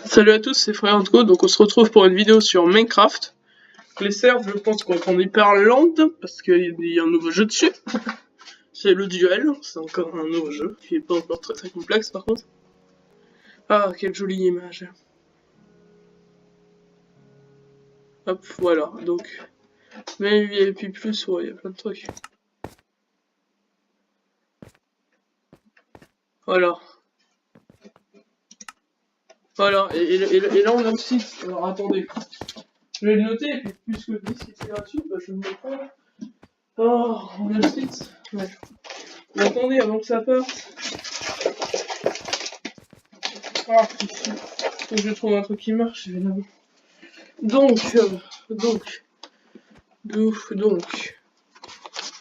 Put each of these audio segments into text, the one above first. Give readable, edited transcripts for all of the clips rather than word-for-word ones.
Salut à tous, c'est Frère Co, donc on se retrouve pour une vidéo sur Minecraft. Les serveurs, je pense qu'on va prendre Hyperland, parce qu'il y a un nouveau jeu dessus. C'est le duel, c'est encore un nouveau jeu, qui est pas encore très complexe par contre. Ah, quelle jolie image. Hop, voilà, donc... Mais et puis plus, ouais, il y a plein de trucs. Voilà. Voilà, et là on a le site, alors attendez. Je vais le noter, et puis puisque le site c'est gratuit, bah je vais me le prendre. Oh, on a le site. Ouais. Mais attendez, avant que ça parte. Ah, faut que je trouve un truc qui marche, évidemment. Donc,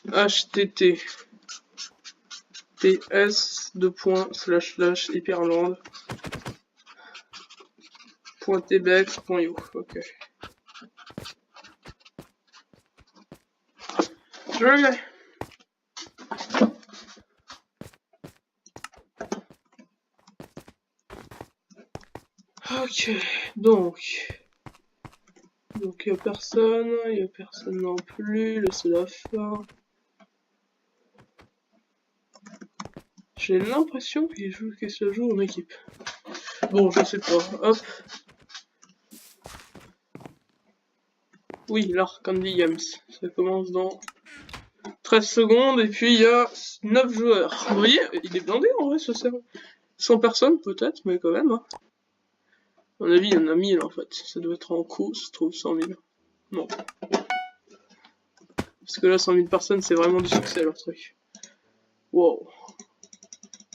https://hyperland.tbx.io. Ok. Je l'ai. Ok, donc y a personne non plus, laissez la fin. J'ai l'impression qu'il se joue en équipe. Bon, je sais pas, hop. Oui, là, Candy Games, ça commence dans 13 secondes, et puis il y a 9 joueurs. Vous voyez, il est blindé en vrai ce serveur. 100 personnes peut-être, mais quand même. Hein. À mon avis, il y en a 1000 en fait. Ça doit être en cours, je trouve 100 000. Non. Parce que là, 100 000 personnes, c'est vraiment du succès leur truc. Wow.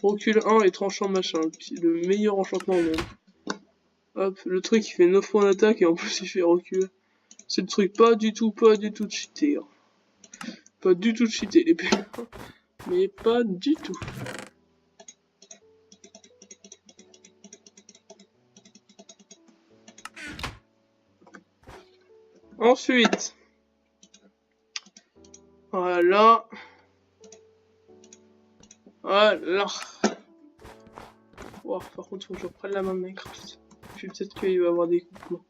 Recul 1 et tranchant machin. Le meilleur enchantement au monde. Hop, le truc il fait 9 points d'attaque et en plus il fait recul. C'est le truc pas du tout cheaté. Hein. Pas du tout cheaté l'épée. Mais pas du tout. Ensuite. Voilà. Voilà. Wow, par contre, faut que je reprenne la main de Minecraft. Puis peut-être qu'il va y avoir des coupements.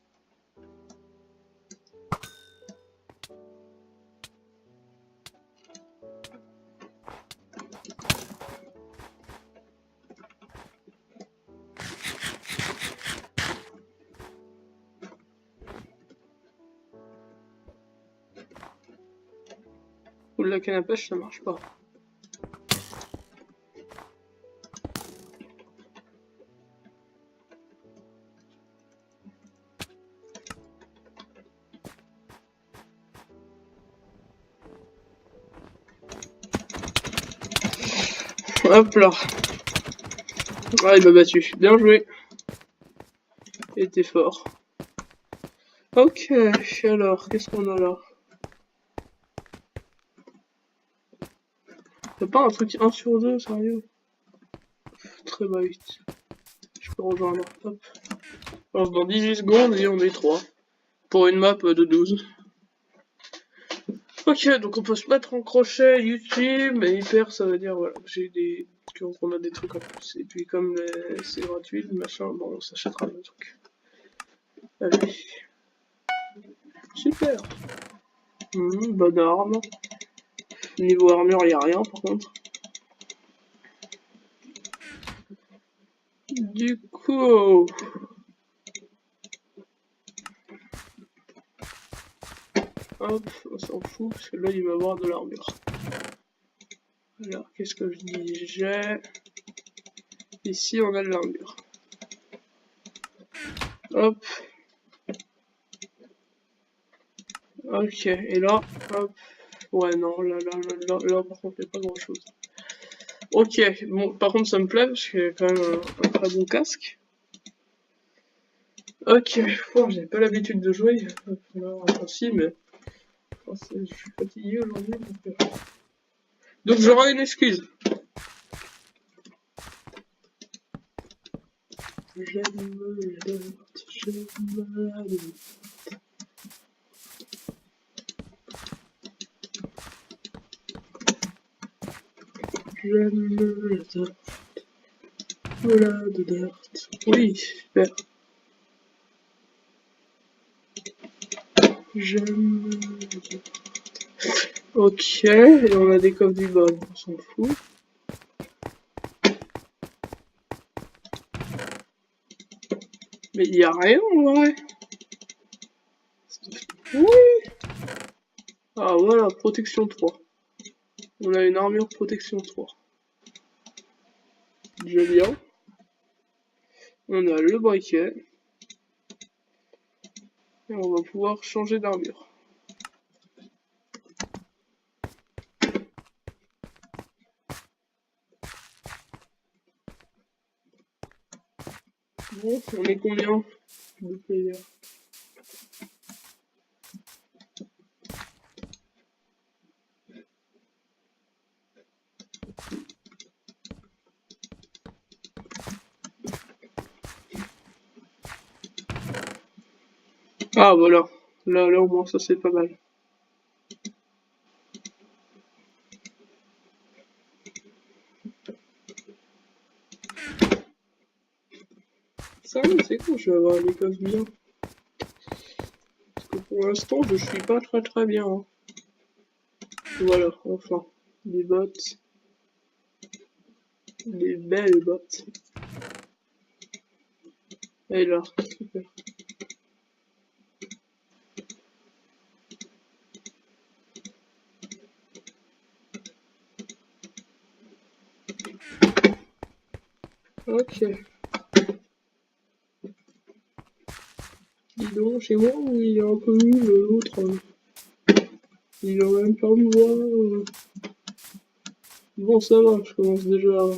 Ou la canne à pêche, ça marche pas. Hop là. Ah, il m'a battu. Bien joué. Il était fort. Ok, alors, qu'est-ce qu'on a là? Y'a pas un truc 1 sur 2, sérieux? Très vite. Je peux rejoindre. Hop. Alors, dans 18 secondes et on est 3. Pour une map de 12. Ok, donc on peut se mettre en crochet YouTube, et hyper, ça veut dire, voilà, j'ai des... qu'on a des trucs en plus. Et puis comme c'est gratuit, machin, bon, on s'achètera le truc. Allez. Super. Bonne arme. Niveau armure, y a rien par contre. Du coup... Hop, on s'en fout, parce que là il va avoir de l'armure. Alors, qu'est-ce que je dis? J'ai... Ici on a de l'armure. Hop. Ok, et là, hop. Ouais, non, là, par contre, il n'y a pas grand chose. Ok, bon, par contre, ça me plaît, parce qu'il y a quand même un très bon casque. Ok, bon, j'ai pas l'habitude de jouer. Enfin, si, mais... je suis fatigué aujourd'hui, donc j'aurai une excuse. J'aime la date, j'aime la date. J'aime la date. Voilà, de date. Oui, super. J'aime... Ok, et on a des coffres du bas, on s'en fout. Mais il y a rien en vrai. Oui. Ah voilà, protection 3. On a une armure protection 3. Déjà bien. On a le briquet. Et on va pouvoir changer d'armure. Bon, on est combien de players? Ah voilà. Là au moins ça c'est pas mal. Ça c'est cool, je vais avoir les coffres bien. Parce que pour l'instant je suis pas très bien. Hein. Voilà, enfin. Des bottes. Des belles bottes. Et là, super. Ok. Dis donc, chez moi, où il est inconnu, l'autre, il va même pas me voir. Bon, ça va, je commence déjà à...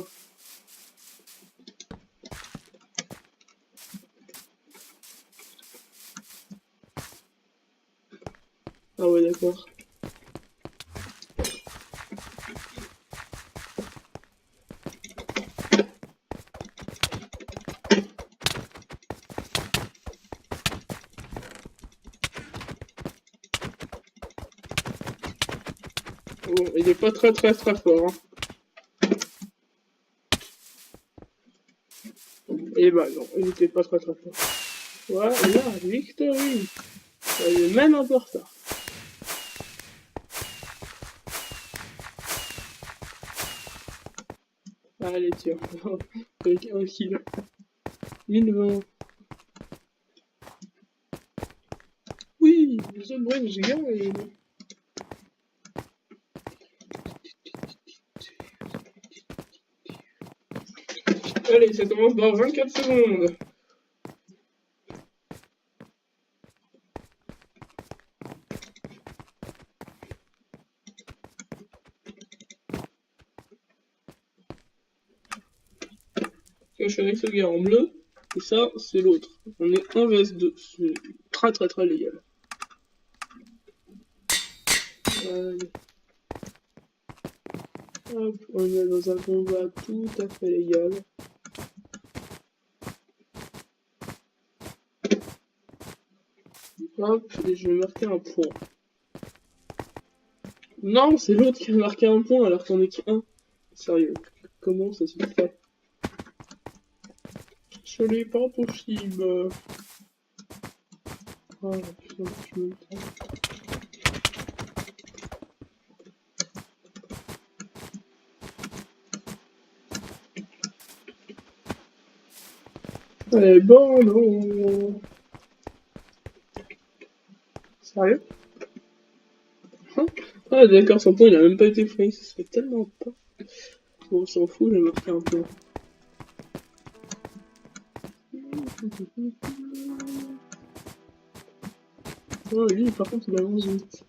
Ah ouais, d'accord. Bon, il est pas très fort, hein. Et bah non, il était pas très fort. Voilà, victory. Il est même un peu en retard. Allez, tiens. Avec un kill. 1020. Oui, The Bridge Guide. Allez, ça commence dans 24 secondes. Je suis avec ce gars en bleu. Et ça, c'est l'autre. On est 1 vs 2. C'est très légal. Hop, on est dans un combat tout à fait légal. Hop, et je vais marquer un point. Non, c'est l'autre qui a marqué un point alors qu'on est qu'un. Sérieux, comment ça se fait? Ce n'est pas possible. Ah putain, je me trompe. Eh ben non. Sérieux? Ah d'accord, son point il a même pas été pris, ça serait tellement pas. Bon, on s'en fout, j'ai marqué un point. Oh lui par contre il avance vite.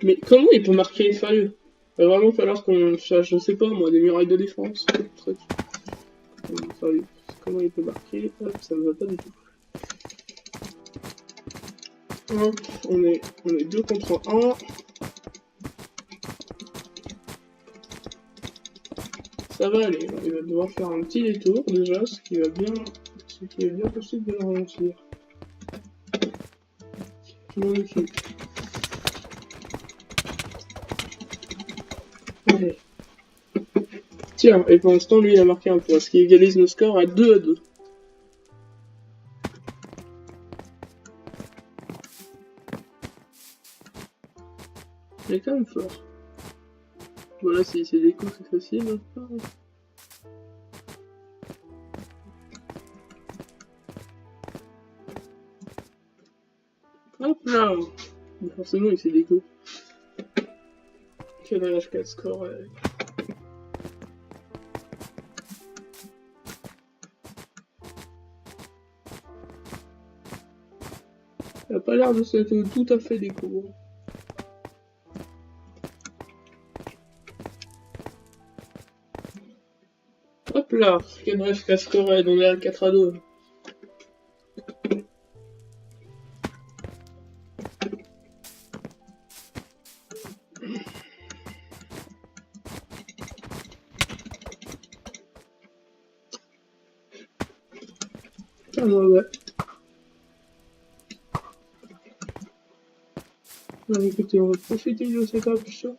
Mais comment il peut marquer sérieux? Il va vraiment falloir qu'on cherche, je sais pas moi, des murailles de défense, truc. Sérieux, comment il peut marquer? Hop, ça me va pas du tout. Hop, on est 2 contre 1. Ça va aller, il va devoir faire un petit détour déjà, ce qui est bien possible de le ralentir. Je m'en occupe. Allez. Tiens, et pour l'instant, lui, il a marqué un point, ce qui égalise nos scores à 2-2. Il est quand même fort. Voilà, si c'est des coups, c'est facile. Hop là. Mais forcément, il fait des coups. Quel H4 score avec. Il a pas l'air de s'être tout à fait des coups. Hop là, quel H4 score, on est à 4-2. Ah ouais. Bah, écoutez, on va profiter de ce setup chaud.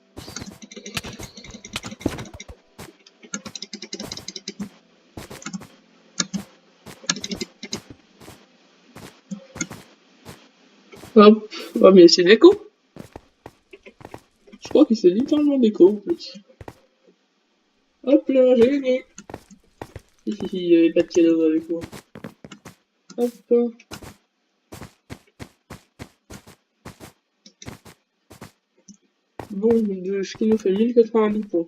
Hop, oh, mais c'est déco. Je crois que c'est littéralement déco en plus. Hop là, j'ai gagné. Il n'y avait pas de cadeau avec moi. Hop là. Bon, ce qui nous fait 1090 points.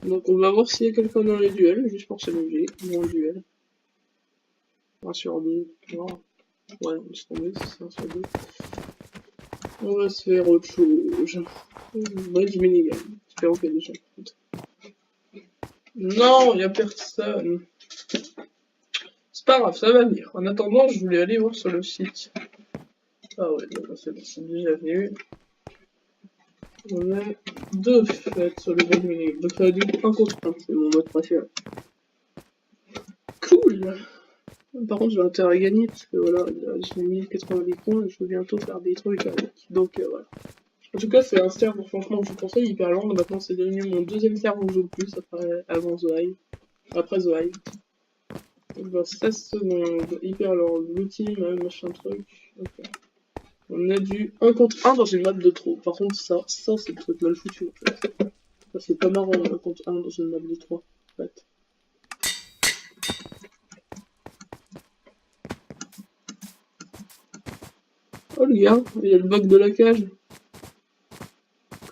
Donc on va voir s'il y a quelqu'un dans les duels, juste pour s'amuser, dans le duel. 1 sur 2, non. Ouais, on laisse tomber, c'est 1 sur 2. On va se faire autre chose. Bridge minigame. J'espère qu'il y a des gens. Non, il n'y a personne. C'est pas grave, ça va venir. En attendant, je voulais aller voir sur le site. Ah ouais, c'est déjà venu. On a 2 fêtes sur le bridge minigame. Donc ça va du 1 contre 1, c'est mon mode préféré. Cool. Par contre, j'ai intérêt à gagner parce que voilà, j'ai 1090 points et je veux bientôt faire des trucs avec. Donc voilà. En tout cas, c'est un serveur, franchement, je vous conseille, hyper long. Maintenant, c'est devenu mon deuxième serveur où je joue le plus avant The Hive. Après The Hive. Donc, bah, 16 secondes, hyper long, blue team, machin truc. Okay. On a du 1 contre 1 dans une map de trop. Par contre, ça c'est le truc mal foutu en fait. Ça, c'est pas marrant, 1 contre 1 dans une map de 3. En fait. Oh le gars, il y a le bug de la cage.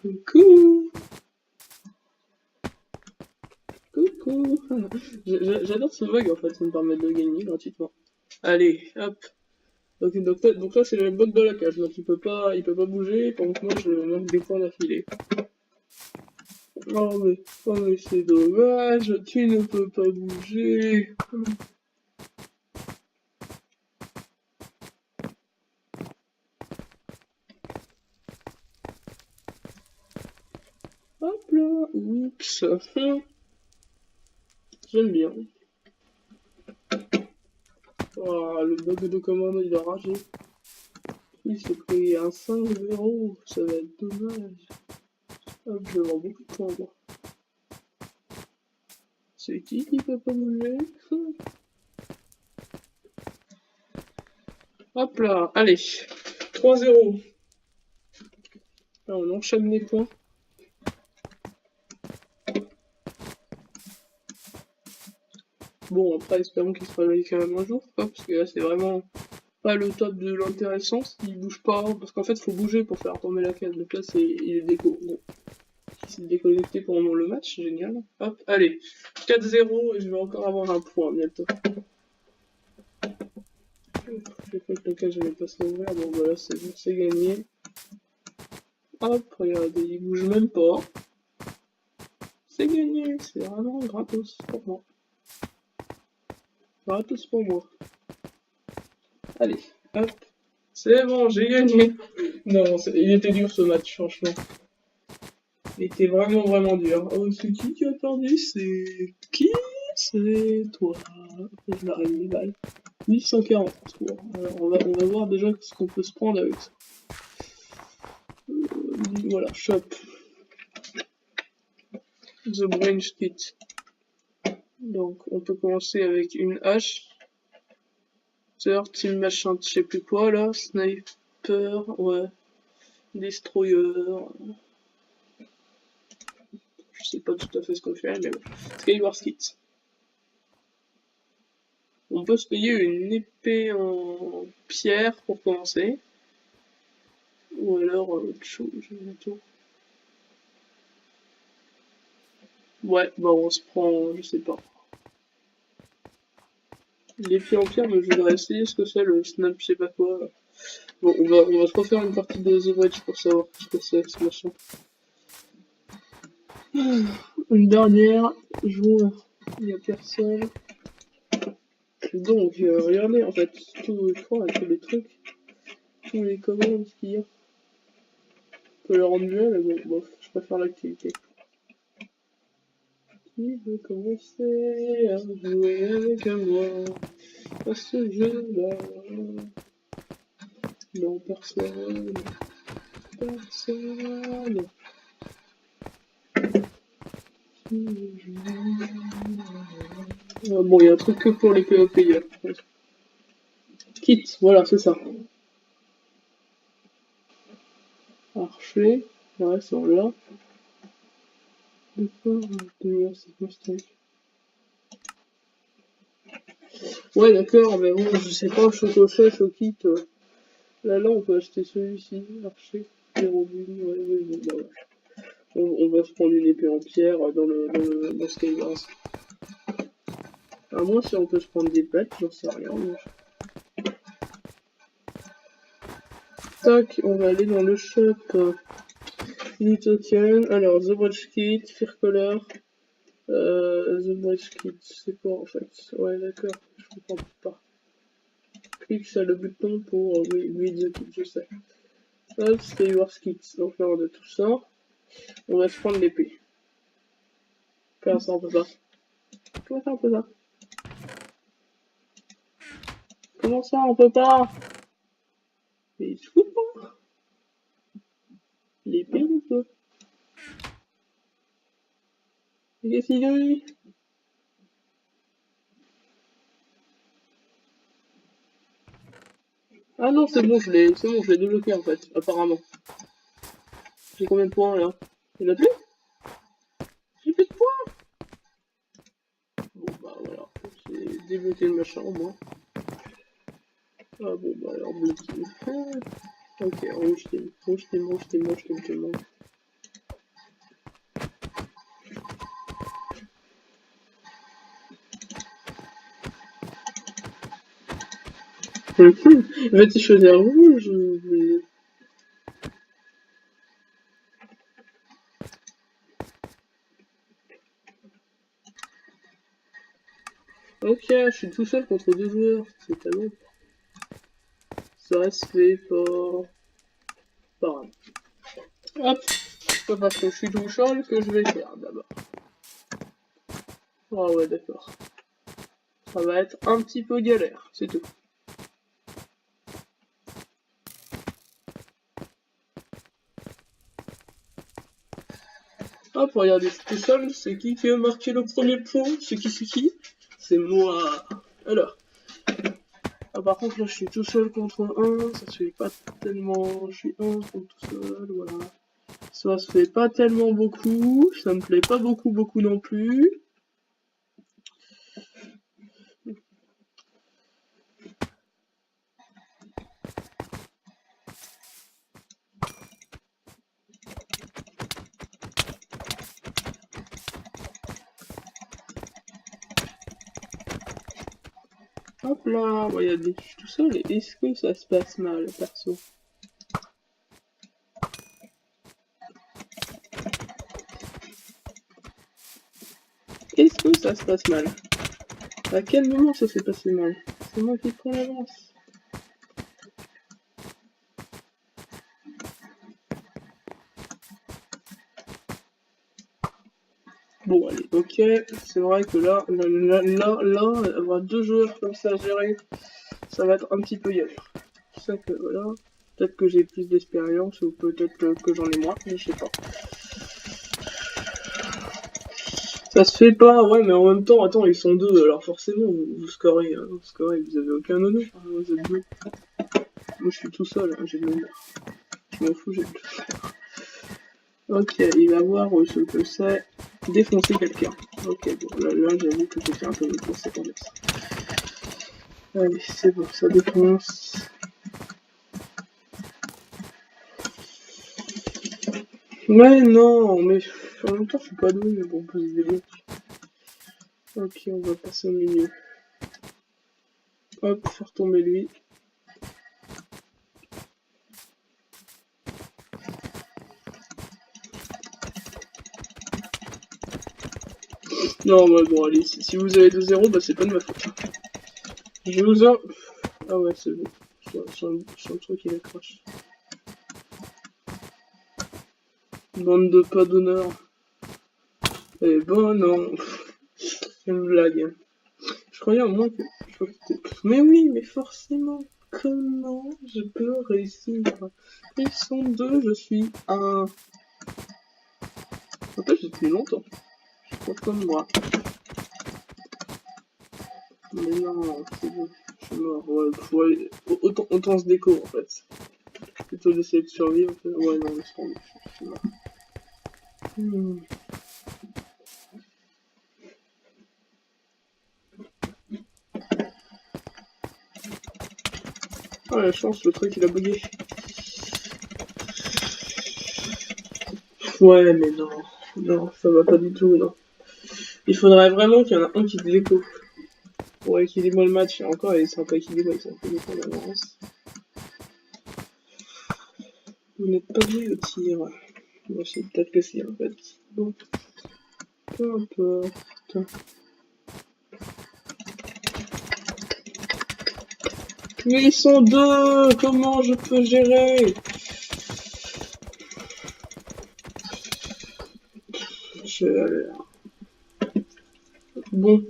Coucou. Coucou. J'adore ce bug en fait, ça me permet de gagner gratuitement. Allez, hop. Donc là c'est le bug de la cage, donc il peut pas bouger, pendant que moi je manque des points d'affilée. Oh mais c'est dommage, tu ne peux pas bouger. Hop là, oups. J'aime bien. Oh, le bug de commande il a ragé. Il s'est pris un 5-0, ça va être dommage. Hop, je vais avoir beaucoup de points moi. C'est qui peut pas bouger? Hop là, allez, 3-0. Là, on enchaîne les points. Bon, après, espérons qu'il se réveille quand même un jour, quoi, parce que là, c'est vraiment pas le top de l'intéressant, il bouge pas, parce qu'en fait, il faut bouger pour faire tomber la case. Donc là, il est déco. Bon. Il s'est déconnecté pendant le match, génial. Hop, allez, 4-0, et je vais encore avoir un point bientôt. J'ai fait que le cas, je vais pas s'ouvrir, bon voilà, c'est bon, c'est gagné. Hop, regardez, il bouge même pas. C'est gagné, c'est vraiment gratos pour moi. Gratos pour moi. Allez, hop. C'est bon, j'ai gagné. Non, il était dur ce match, franchement. Il était vraiment dur. Oh, c'est qui a perdu? C'est qui? C'est toi. Je l'arrive les balles. 1140 tours. Alors, on va voir déjà ce qu'on peut se prendre avec ça. Voilà, shop. The Branch Kit. Donc on peut commencer avec une hache. Team machin, je sais plus quoi là. Sniper, ouais. Destroyer. Je sais pas tout à fait ce qu'on fait, mais bon. Skywars Kit. On peut se payer une épée en pierre pour commencer. Ou alors autre chose, bientôt. Ouais, bah on se prend, je sais pas. L'épée en pierre, mais je voudrais essayer ce que c'est le snap, je sais pas quoi. Bon, on va se refaire une partie de The Bridge pour savoir ce que c'est ce machin. Une dernière, joueur, il n'y a personne. Donc, regardez en fait, tout, je crois, tous les trucs, tous les commandes qu'il y a. On peut le rendre mieux, mais bon, bof, je préfère l'activité. Qui veut commencer à jouer avec moi à ce jeu-là? Non, personne. Personne. Bon, il y a un truc que pour les payeurs. Kit, voilà, c'est ça. Archer, ouais, sont là. Ouais, d'accord, mais bon, je sais pas, Chocochef, au kit. Là, on peut acheter celui-ci, Archer, Pérobine, ouais, bon, bah ouais. On va se prendre une épée en pierre dans Skywars. À moins si on peut se prendre des pets, j'en sais rien. Mais... Tac, on va aller dans le shop. New token, alors The Bridge Kit, Fear Color. The Bridge Kit, c'est quoi en fait? Ouais, d'accord, je comprends pas. Clique sur le bouton pour oui, The Kit, je sais. Hop, Skywars Kit, donc là on a tout ça. On va se prendre l'épée. Comment ça on peut pas? Comment ça on peut pas? Comment ça on peut pas? Mais il se fout pas? L'épée on peut. Qu'est-ce qu'il dit? Ah non, c'est bon, je l'ai débloqué en fait, apparemment. J'ai combien de points là? Il y en a plus? J'ai plus de points! Bon bah voilà, j'ai débloqué le machin au moins. Ah bon bah alors bleu team. Ok, rouge team, rouge team, rouge team, rouge team, tout le monde. Va-t-il choisir rouge? Ok, je suis tout seul contre deux joueurs, c'est tellement... Ça se fait pas... Pareil. Hop, c'est pas parce que je suis tout seul que je vais faire d'abord. Ah ouais, d'accord. Ça va être un petit peu galère, c'est tout. Hop, regardez, je suis tout seul, c'est qui a marqué le premier point? C'est qui? C'est moi. Alors. Ah, par contre, là, je suis tout seul contre un, ça se fait pas tellement... Je suis un contre tout seul, voilà. Ça se fait pas tellement beaucoup, ça me plaît pas beaucoup non plus. Hop là, regardez, je suis tout seul et est-ce que ça se passe mal, perso? Est-ce que ça se passe mal? À quel moment ça s'est passé mal? C'est moi qui prends l'avance. Bon, allez, ok, c'est vrai que là, avoir deux joueurs comme ça à gérer, ça va être un petit peu galère. C'est ça que, voilà, peut-être que j'ai plus d'expérience ou peut-être que j'en ai moins, je sais pas. Ça se fait pas, ouais, mais en même temps, attends, ils sont deux, alors forcément, vous scorez, vous avez aucun honneur, hein, vous êtes deux. Moi, je suis tout seul, hein, j'ai de l'honneur. Je m'en fous, j'ai de Ok, il va voir ce que c'est défoncer quelqu'un. Ok, bon, là j'avoue que j'étais un peu défoncé pour ça. Allez, c'est bon, ça défonce. Mais non, mais en même temps, je suis pas doué, mais bon, on peut se débrouiller. Ok, on va passer au milieu. Hop, faire tomber lui. Non, ouais, bon, allez, si vous avez 2-0, bah c'est pas de ma faute. Je vous en... Ah ouais, c'est bon. Sur le truc, il accroche. Bande de pas d'honneur. Eh ben non. C'est une blague. Je croyais au moins que... Mais oui, mais forcément. Comment je peux réussir? Ils sont deux, je suis un. En fait, j'ai tenu longtemps. Je crois comme moi. Mais non, c'est bon. Je suis mort. Ouais, autant se déco en fait. Plutôt d'essayer de survivre. Ouais, non, mais je suis mort. Ah, la chance, le truc il a bugué. Ouais, mais non. Non, ça va pas du tout, non. Il faudrait vraiment qu'il y en a un qui se déco. Pour équilibrer le match. Et encore, ils sont pas équilibrés, ils sont un peu déco en avance. Vous n'êtes pas vu au tir. Moi, c'est peut-être que si, en fait. Bon. Peu importe. Mais ils sont deux! Comment je peux gérer? Bon.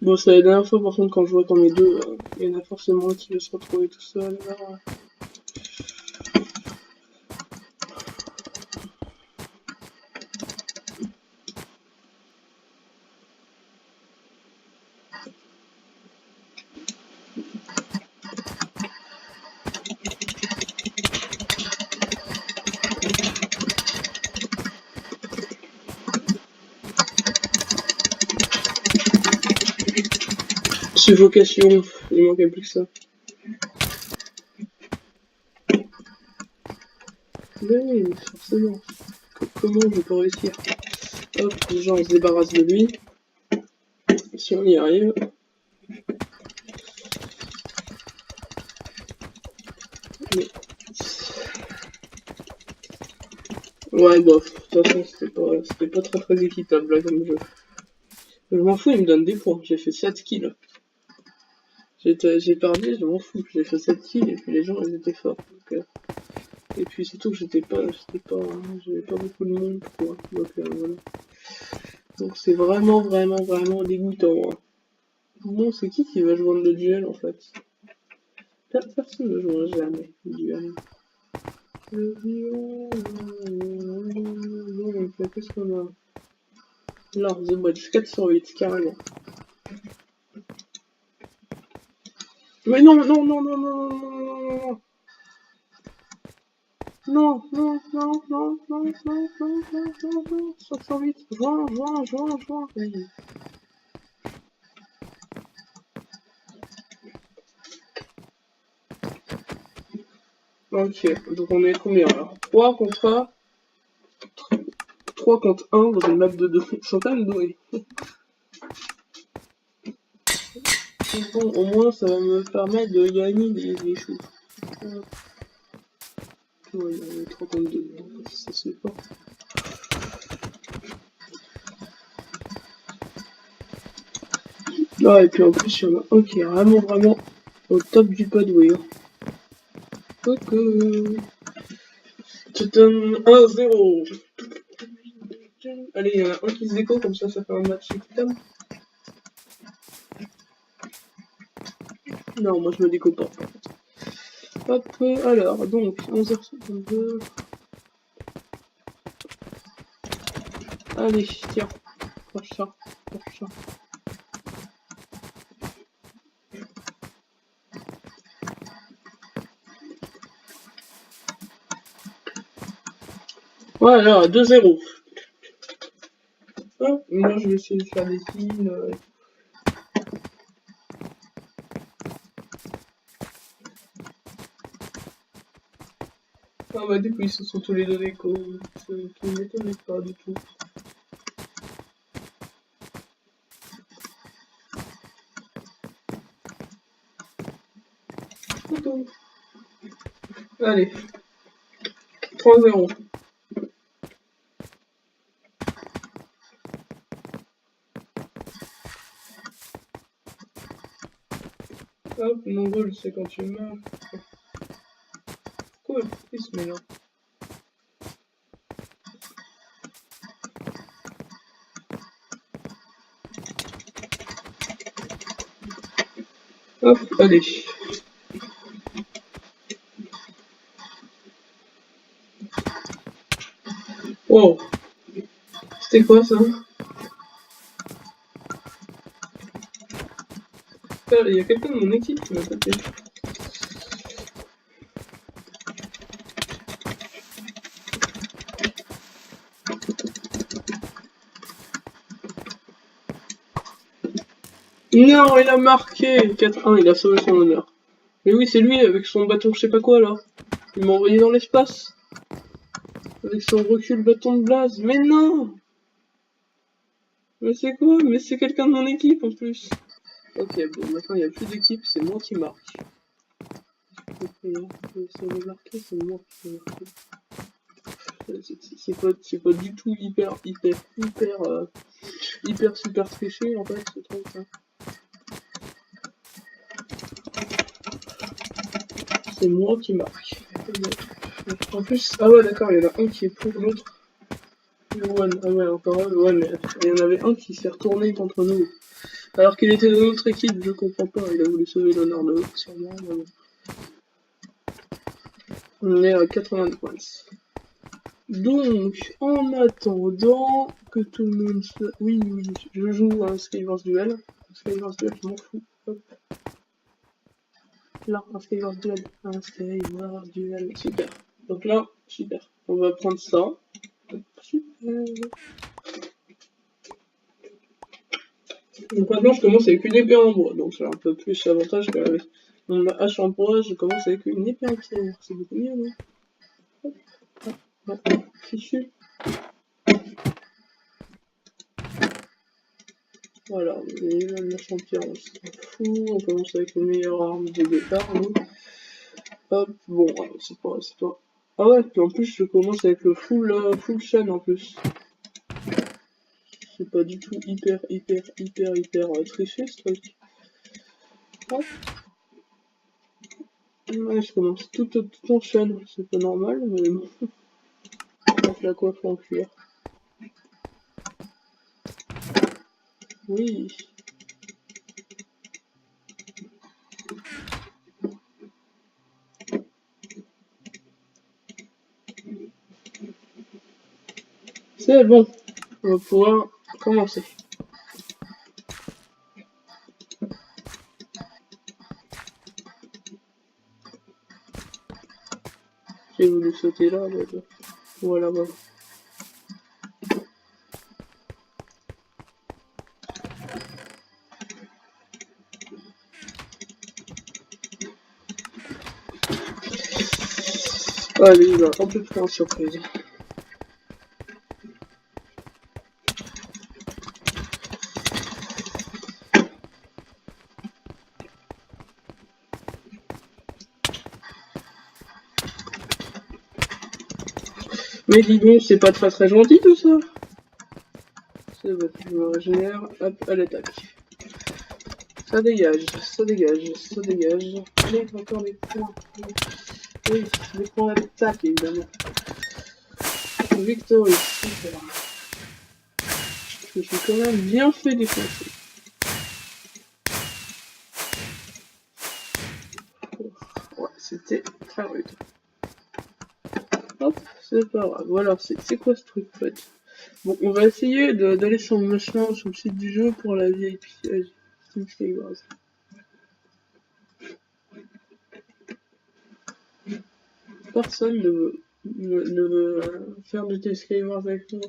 Bon, c'est la dernière fois, par contre, quand je vois qu'on est deux, il y en a forcément un qui va se retrouver tout seul. Alors... Suffocation, il manquait plus que ça. Mais forcément. Comment je peux réussir? Hop, les gens ils se débarrassent de lui. Si on y arrive. Mais... Ouais, bof. De toute façon, c'était pas très équitable là comme jeu. Je m'en fous, il me donne des points. J'ai fait 7 kills. J'ai perdu, je m'en fous. J'ai fait 7 kills et puis les gens ils étaient forts. Donc, et puis surtout que j'avais pas beaucoup de monde quoi. Donc voilà. Donc c'est vraiment dégoûtant. Hein. Bon, c'est qui va joindre le duel en fait? Personne ne jouera jamais le duel. Le duel. Donc qu'est-ce qu'on a? Là, The Watch 4 sur 8, carrément. Mais non. Non, 508, joins. Oui. Ok, donc on est combien alors? 3 contre 1 dans une map de 2. Ils sont quand même doués. Bon, au moins ça va me permettre de gagner des choses. Ouais, il y a 3 contre 2, ça se fait pas. Ah, et puis en plus, il y en a un qui est vraiment au top du padway. Ok. Tu donnes 1-0. Allez, il y en a un qui se déco, comme ça fait un match équitable. Non, moi je me déco pas. Hop, alors, donc, 11h52. Allez, tiens. Cherche ça. Cherche ça. Voilà, 2-0. Hop, moi je vais essayer de faire des kills. Ah bah du coup ils se sont tous les deux des coups, ce qui ne m'étonnait pas du tout. Allez, 3-0. Hop, mon goal c'est quand tu meurs. Cool, il se met là. Hop, allez. Wow. C'était quoi ça? Il y a quelqu'un de mon équipe qui m'a tapé. Non, il a marqué 4-1, il a sauvé son honneur. Mais oui, c'est lui avec son bâton je sais pas quoi là. Il m'a envoyé dans l'espace. Avec son recul bâton de blase. Mais non! Mais c'est quoi? Mais c'est quelqu'un de mon équipe en plus. Ok, bon, maintenant il n'y a plus d'équipe, c'est moi qui marque. Ça va marquer, c'est moi qui vais marquer. C'est pas du tout hyper super triché en fait, ce truc là. C'est moi qui marque. En plus, ah ouais d'accord, il y en a un qui est pour l'autre. One, ah ouais, encore un, ouais, mais il y en avait un qui s'est retourné contre nous. Alors qu'il était de notre équipe, je comprends pas, il a voulu sauver l'honneur de l'autre, sûrement, mais bon. On est à 80 points. Donc, en attendant que tout le monde se... Oui, je joue à un Skywars Duel. Un Skywars Duel, je m'en fous. Hop. Là, un Skywars Duel. Un Skywars Duel. Super. Donc là, super. On va prendre ça. Super. Donc maintenant, je commence avec une épée en bois. Donc c'est un peu plus avantage qu'avec mon hache en bois. Je commence avec une épée en pierre. C'est beaucoup mieux, non? Hop. Hop. Fichu. Voilà, et la champion, on s'en fout, on commence avec une meilleure arme de départ, nous. Hop, bon, c'est pas... Ah ouais, puis en plus, je commence avec le full chaîne en plus. C'est pas du tout hyper triché, ce truc. Hop. Ouais, je commence tout en chaîne, c'est pas normal, mais bon. Avec la coiffe en cuir. Oui. C'est bon, on va pouvoir commencer. J'ai voulu sauter là, mais bon. Voilà. Allez, il va un peu plus en surprise. Mais dis donc, c'est pas très gentil tout ça. C'est bon, je me régénère, hop, à l'attaque. Ça dégage. Allez, encore des points. Oui, des points d'attaque évidemment. Victory, super. Je me suis quand même bien fait défoncer. Ouais, c'était très rude. Hop, c'est pas grave. Voilà, c'est quoi ce truc en fait? Bon, on va essayer d'aller sur le machin, sur le site du jeu pour la VIP. Vas-y, Team Skywars. Personne ne veut faire du Team Skywars avec moi.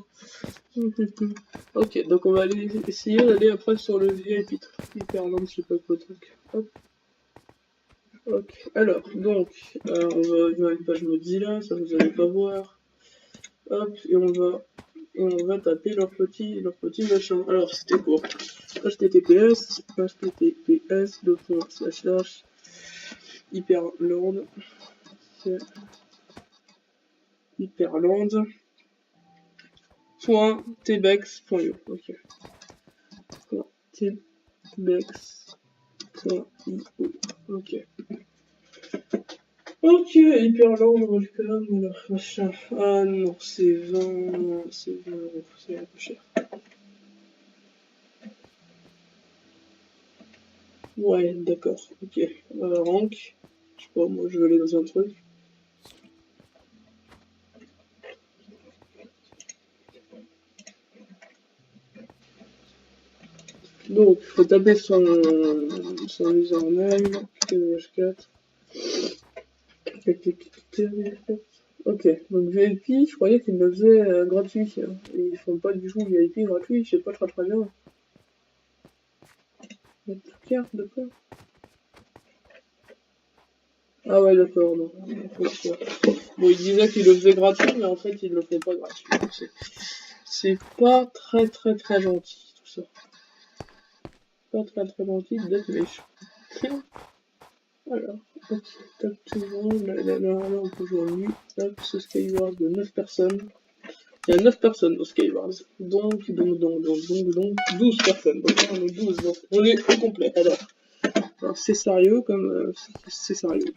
Ok, donc on va aller essayer d'aller après sur le VIP. Hyperland, je sais pas quoi truc. Hop. Ok, alors, donc, on va ouvrir une page Mozilla, ça vous allez pas voir. Hop, et on va taper leur petit machin. Alors, c'était quoi? https hyperland hyperland.tbex.io. Ok. tbex.io. Ok. Ok, Hyperland, welcome, alors machin. Ah non, c'est 20, c'est 20 euros, c'est un peu cher. Ouais, d'accord, ok. Rank, je sais pas, moi je vais aller dans un truc. Donc, il faut taper son username, KVH4. Ok, donc VIP, je croyais qu'ils le faisaient gratuit. Hein. Ils font pas du tout VIP gratuit, je sais pas très bien. La carte, d'accord. Ah ouais, d'accord, non. Bon, ils disaient qu'ils le faisaient gratuit, mais en fait, ils le font pas gratuit. C'est pas très gentil, tout ça. Pas très gentil d'être méchant. Alors, ok, top tout le monde, là, on peut jouer en nuit. Hop, ce Skywars de 9 personnes. Il y a 9 personnes au Skywars. Donc 12 personnes. Donc là, on est 12, donc on est au complet. Alors c'est sérieux comme... c'est sérieux.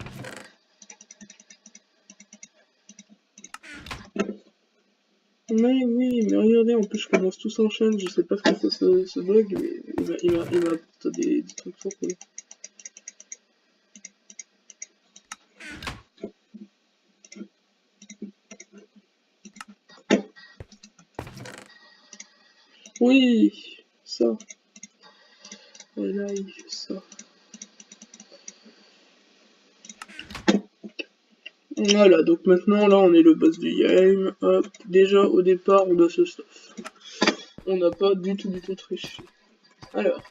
Mais oui, mais regardez, en plus je commence tous en chaîne, je sais pas ce que c'est ce bug, mais il m'a apporté des trucs trop cool. Oui, ça. Et là, il fait ça. Voilà, donc maintenant, là, on est le boss du game. Hop, déjà, au départ, on a ce stuff. On n'a pas du tout triché. Alors.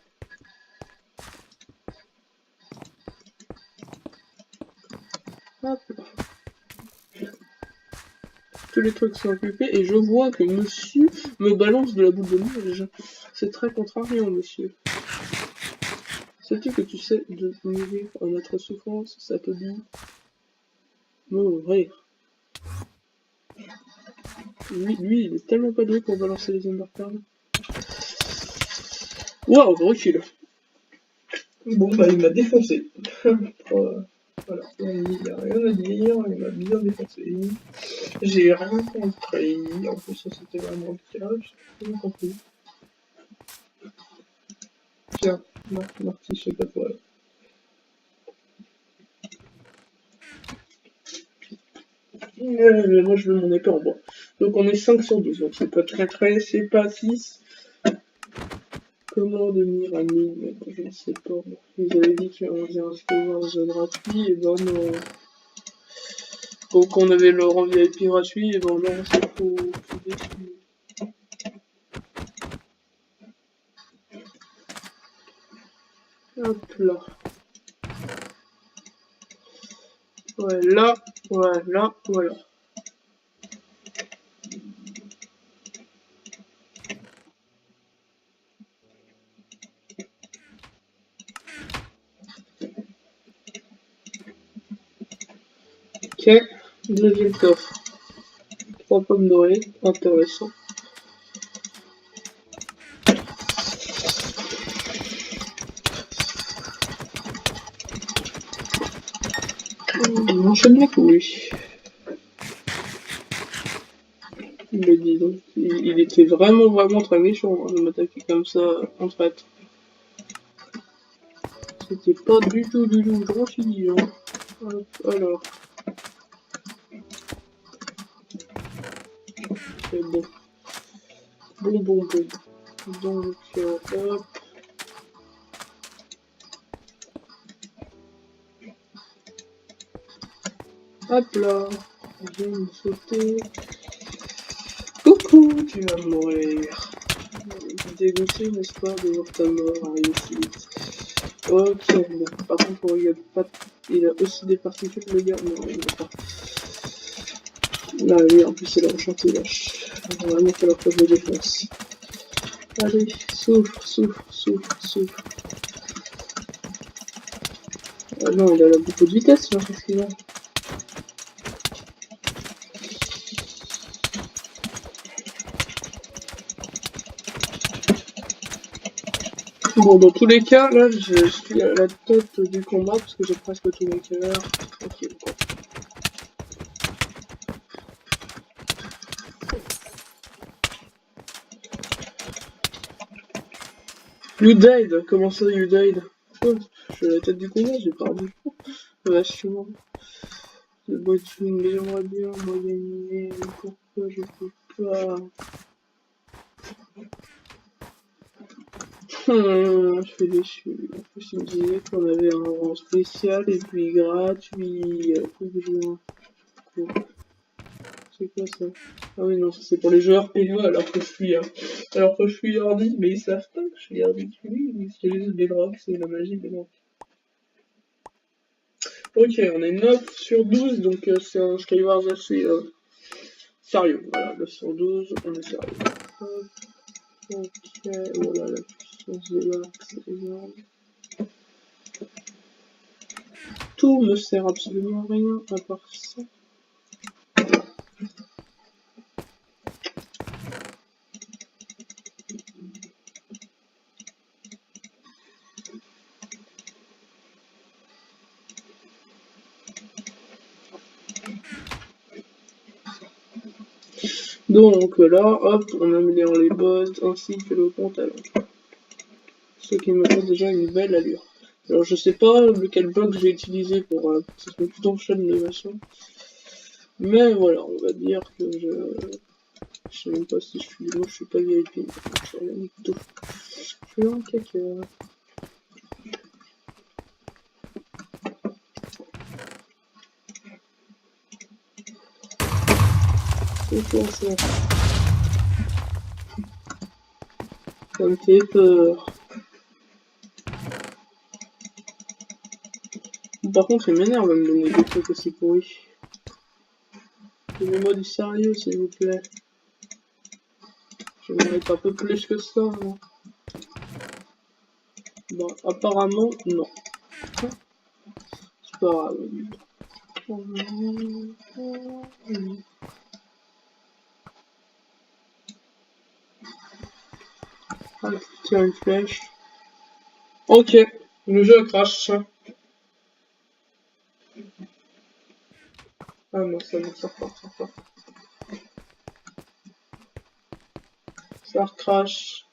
Hop là. Tous les trucs sont occupés et je vois que monsieur me balance de la boule de neige. C'est très contrariant, monsieur. Sais-tu que tu sais de mourir en notre souffrance, ça te dit mourir. Lui, il est tellement pas doué pour balancer les Underpearls. Waouh, recule. Bon, bah, il m'a défoncé. Voilà, il n'y a rien à dire, il m'a bien défoncé. J'ai rien compris. En plus, ça c'était vraiment le tirage. J'ai rien compris. Tiens, Marty, je sais pas toi. Moi je veux mon épée en bois. Donc on est 5 sur 12, donc c'est pas très, c'est pas 6. Comment devenir ami? Je ne sais pas. Ils avaient dit qu'on faisait un Skywars gratuit, et ben non. Donc on avait le rang VIP gratuit, et ben là on s'est trop déçu. Hop là. Voilà, voilà. Ok, deuxième coffre. 3 pommes dorées, intéressant. Il enchaîne les couilles. Mais dis donc, il était vraiment très méchant de m'attaquer comme ça en traite. C'était pas du tout gentil, hein. Hop, alors. C'est bon. Bon, bon, bon. Donc, hop. Hop là. Je vais me sauter. Coucou, tu vas mourir. Dégoûté, n'est-ce pas, de voir ta mort arriver si vite. Ok, bon. Par contre, il a pas... Il a aussi des particules, le gars. Non, il n'a pas. Là, lui, en plus, il a enchanté, lâche. Vraiment, il falloir que je le défonce. Allez, souffre, souffre, souffre, souffre. Ah non, il a beaucoup de vitesse, là, qu'est-ce qu'il a? Bon, dans tous les cas, là, je suis à la tête du combat, parce que j'ai presque tout mon cœur. Tranquille, quoi. You died? Comment ça, you died? Oh, je suis à la tête du combat, j'ai perdu. Vachement. Le bois de film, j'aimerais bien, moi, gagner. Pourquoi je peux pas? Je fais des cheveux. En plus, il me disait qu'on avait un rang spécial et puis gratuit. Faut que je... C'est quoi ça? Ah oui, non, ça c'est pour les joueurs PvE alors que je suis hardy, mais ils savent pas que je suis hardy. Oui, ils utilisent des drogues, c'est la magie des drogues. Ok, on est 9 sur 12, donc c'est un Skywars assez sérieux. Voilà, 9 sur 12, on est sérieux. Hop, ok, voilà, la puissance de l'arc, c'est énorme. Tout me sert absolument à rien à part ça. Donc là, hop, on améliore les boss ainsi que le compte à l'entrée. Ce qui me donne déjà une belle allure. Alors je sais pas lequel bloc j'ai utilisé pour que ça soit tout en chaîne de machin. Mais voilà, on va dire que je sais même pas si je suis. Moi je suis pas VIP, donc je suis rien du tout. Je suis un caca. C'est quoi ça? Ça me fait peur. Par contre, il m'énerve de me donner des trucs aussi pourris. Donnez-moi du sérieux, s'il vous plaît. Je mérite un peu plus que ça, moi. Bon, apparemment, non. C'est pas grave. Ah, tiens, une flèche. Ok, le jeu crash. Ah non, ça repart, ça repart. Ça recrache.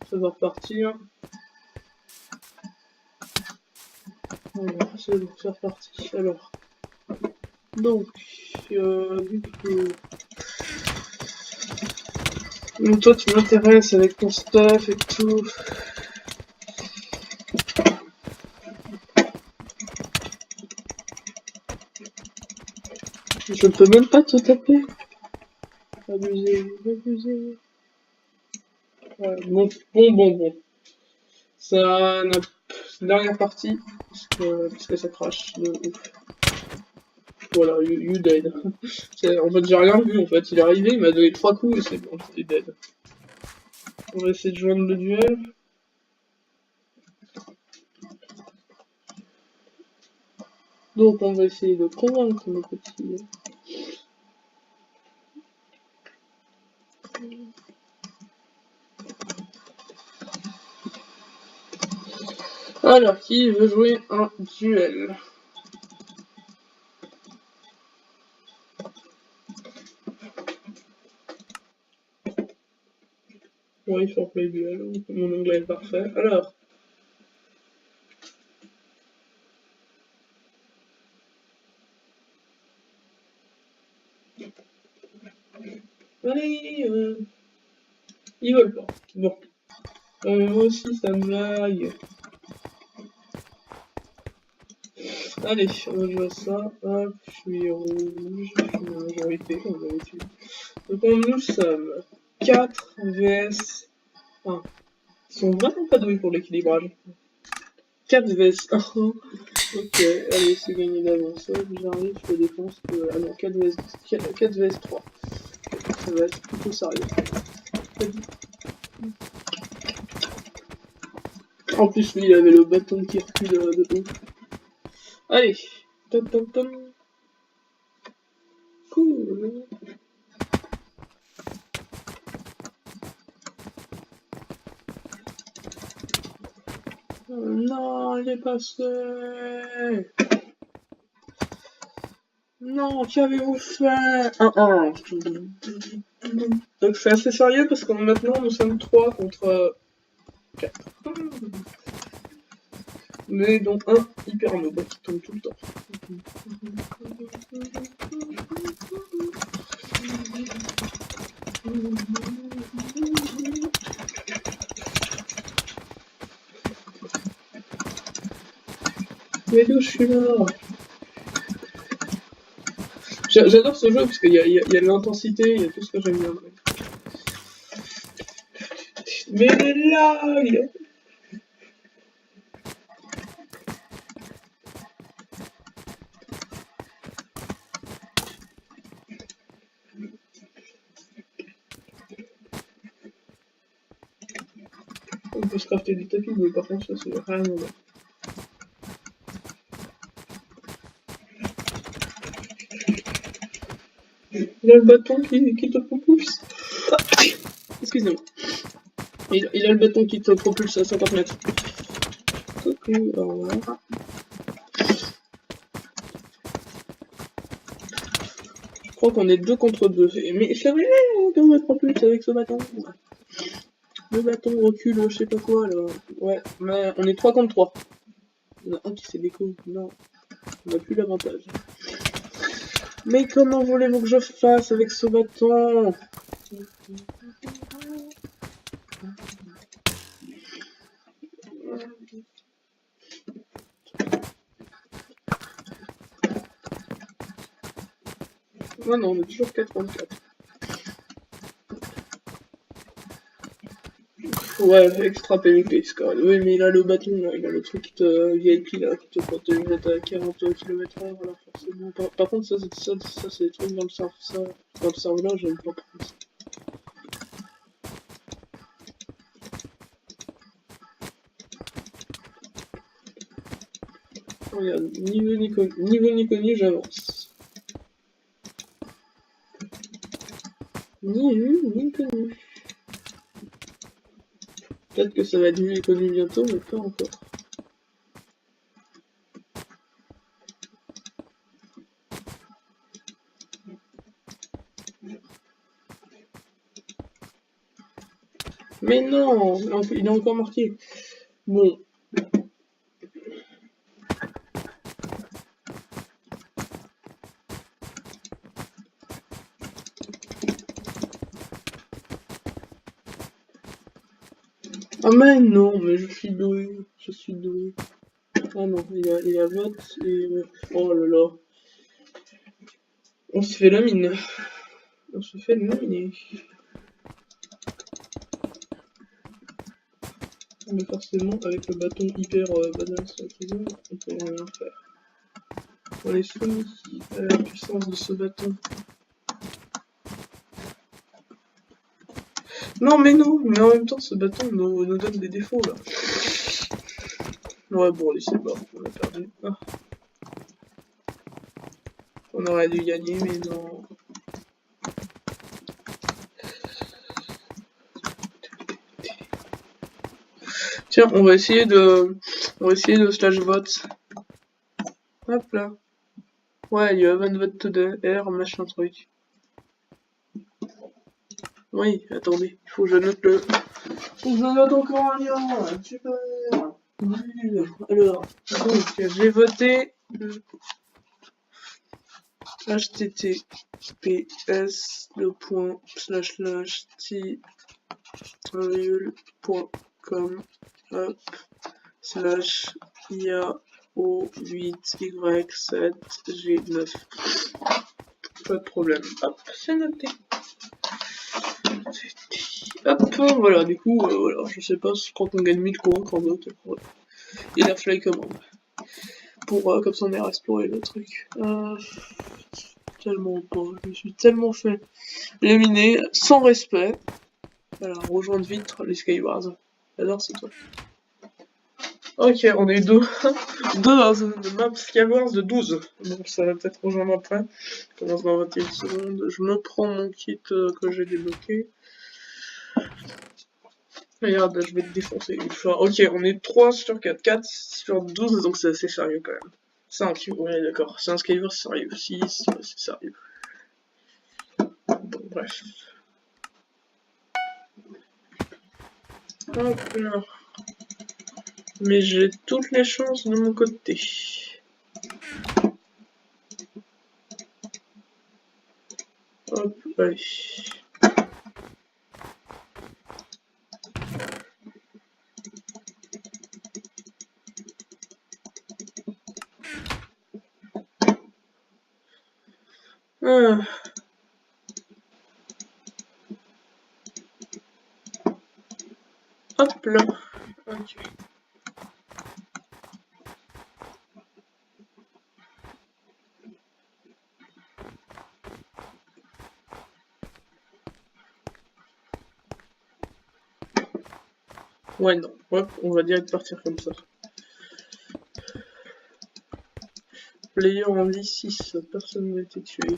Ça va repartir. Voilà, c'est bon, c'est reparti. Alors, donc, du coup... Donc toi, tu m'intéresses avec ton stuff et tout. Je peux même pas te taper. Abusé, abusé. Ouais, bon, bon. Ça n'a... Dernière partie, parce que ça crache de ouf. Voilà, you dead. En fait, j'ai rien vu, en fait. Il est arrivé, il m'a donné 3 coups et c'est bon, j'étais dead. On va essayer de joindre le duel. Donc, on va essayer de convaincre nos petits... Alors, qui veut jouer un duel? Oui, il faut play duel. Mon anglais est parfait. Alors... Allez Ils veulent pas. Bon. Moi aussi, ça me lag. Allez, on va jouer à ça. Hop, je suis rouge, je suis en majorité, comme d'habitude. Donc, nous sommes 4 vs 1. Ils sont vraiment pas doués pour l'équilibrage. 4 vs 1. Ok, allez, c'est gagné d'avance. J'arrive, je défonce. Ah non, 4 vs 3. Ça va être plutôt sérieux. En plus, lui, il avait le bâton qui recule de haut. Allez, tom tom tom. Cool. Oh non, il est passé. Non, qu'avez-vous fait? 1-1. Donc c'est assez sérieux parce que maintenant nous sommes 3 contre 4. Mais donc un hyper noob qui tombe tout le temps. Mais d'où je suis là? J'adore ce jeu parce qu'il y a de l'intensité, il y a tout ce que j'aime bien. Mais les lags! On peut se crafter des tapis, mais par contre ça c'est rien. Il a le bâton qui te propulse. Excusez-moi. Il a le bâton qui te propulse à 50 mètres. Coucou, au revoir. Je crois qu'on est 2 contre 2. Mais c'est vrai qu'on me propulse avec ce bâton. Le bâton recule, je sais pas quoi là. Ouais, mais on est 3 contre 3. Il y en a un qui s'est déco. Non, on n'a plus l'avantage. Mais comment voulez-vous que je fasse avec ce bâton? Ah non, on est toujours 4 contre 4. Ouais, extra PVP, Scar. Oui, mais il a le bâton, là, il a le truc qui te VIP, là, qui te protège à 40 km/h, alors forcément. Par contre, ça c'est des trucs dans le serve, ça. Dans le serve là, j'aime pas prendre ça. Regarde, niveau ni connu, j'avance. Ni vu, ni connu. Peut-être que ça va être vu et connu bientôt, mais pas encore. Mais non, il est encore marqué. Bon. Ah mais non, mais je suis doué. Je suis doué. Ah non, il a vote et... Oh là là. On se fait la mine. On se fait laminer. Mais forcément, avec le bâton hyper badass qu'ils ont, on peut rien faire. On est soumis à la puissance de ce bâton. Non, mais non, mais en même temps, ce bâton nous donne des défauts là. Ouais, bon, allez, c'est bon, on a perdu. Ah. On aurait dû gagner, mais non. Tiens, on va essayer de slash vote. Hop là. Ouais, you haven't voted today, R, machin truc. Oui, attendez, il faut que je note le... Faut que je note encore un lien, super. Alors, donc, j'ai voté https:// virgule.com hop, slash IAO8Y7G9. Pas de problème. Hop, c'est noté. Hop, voilà, du coup, voilà, je sais pas quand on gagne 1000 courants, quand d'autres, voilà. Et la fly commande. Pour, comme ça on ira explorer le truc. Tellement pas, je me suis tellement fait éliminer, sans respect. Voilà, rejoindre vite les Skywars. J'adore ce truc. Ok, on est deux. Deux dans une map Skywars de 12. Donc ça va peut-être rejoindre après. Je commence dans 21 secondes. Je me prends mon kit que j'ai débloqué. Regarde, je vais te défoncer. Ok, on est 3 sur 4. 4 sur 12, donc c'est assez sérieux quand même. 5, ouais d'accord. C'est un Skywars sérieux. 6, c'est sérieux. Bon, bref. Hop là. Mais j'ai toutes les chances de mon côté. Hop, allez. Ah. Hop là. Ok. Ouais, non. Hop, on va direct partir comme ça. Player en vie 6, personne n'a été tué.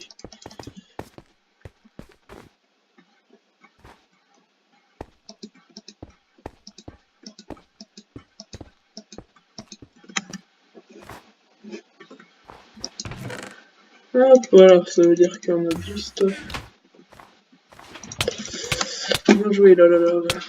Hop, voilà, ça veut dire qu'on a juste... Bien joué, là, là, là, là.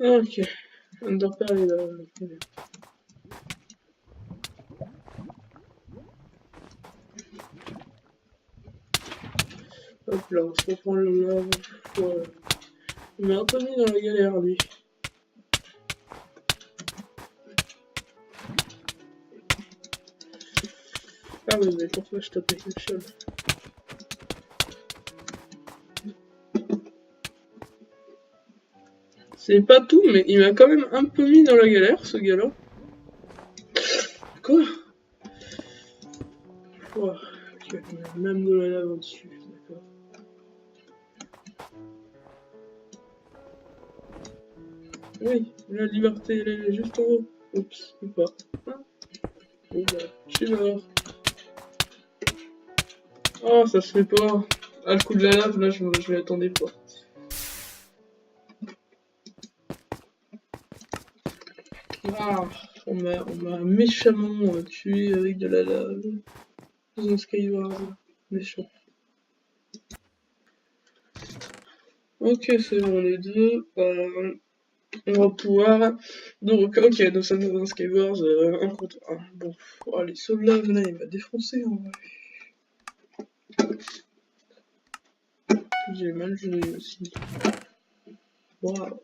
Ok, Underpair est là. Hop là, on se reprend le lave. Voilà. Il m'a un peu mis dans la galère, lui. Ah oui, mais pourquoi je tape avec une chaîne? C'est pas tout, mais il m'a quand même un peu mis dans la galère, ce gars-là. Quoi? Oh, ok, même de la lave au-dessus, d'accord. Oui, la liberté, elle est juste en haut. Oups, ou pas. Hein? Bon bah, je suis mort. Oh, ça se fait pas. Ah, le coup de la lave, là, je m'y attendais pas. Ah, on m'a méchamment tué avec de la lave. Dans un Skywars. Méchant. Ok, c'est bon, les deux. On va pouvoir... Donc, ok, donc ça nous dans Skywars, 1 contre 1. Bon, oh, les sauts de lave, là, il m'a défoncé, en vrai. J'ai mal joué aussi. Waouh.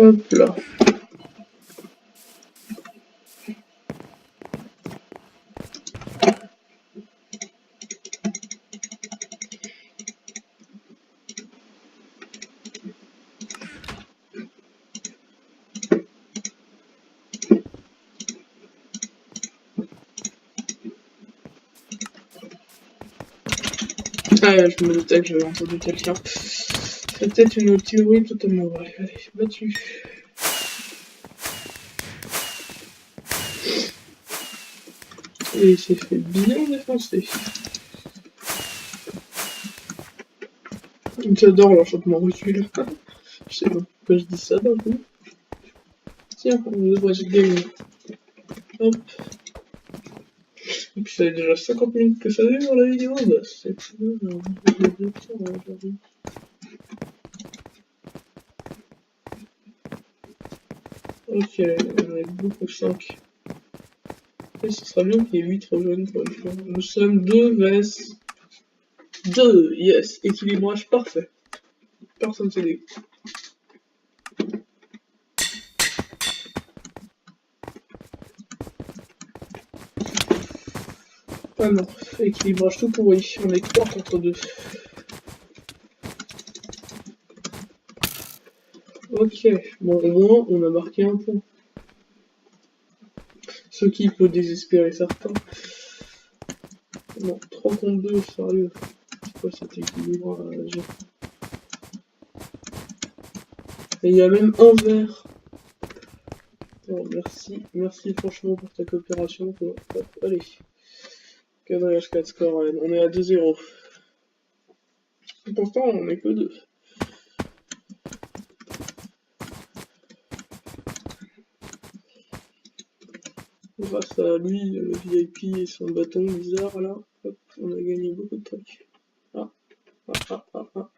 Hop là. Ah, je me doutais que j'avais entendu quelqu'un. C'était une théorie totalement vraie. Allez, battu. Et il s'est fait bien défoncer. J'adore l'enchantement recul. Je sais pas pourquoi je dis ça d'un coup. Tiens, on devrait se gagner. Hop. Et puis ça fait déjà 50 minutes que ça dure la vidéo, bah c'est plus aujourd'hui. Ok, on est beaucoup 5. Et ce sera bien qu'il y ait 8 rejoignent pour une fois. Nous sommes 2 vs 2, yes, équilibrage parfait. Personne s'est dégoûté. Ah non, équilibrage tout pourri, on est 3 contre 2. Ok, bon au moins on a marqué un point. Ce qui peut désespérer certains. Non, 3 contre 2, sérieux. C'est quoi cet équilibrage? Et il y a même un vert. Oh, merci franchement pour ta coopération. Hop, allez. Quadrage 4 score, on est à 2-0. Pourtant, on est que 2. Grâce à lui, le VIP et son bâton bizarre là, hop, on a gagné beaucoup de trucs. Ah, ah, ah, ah, ah.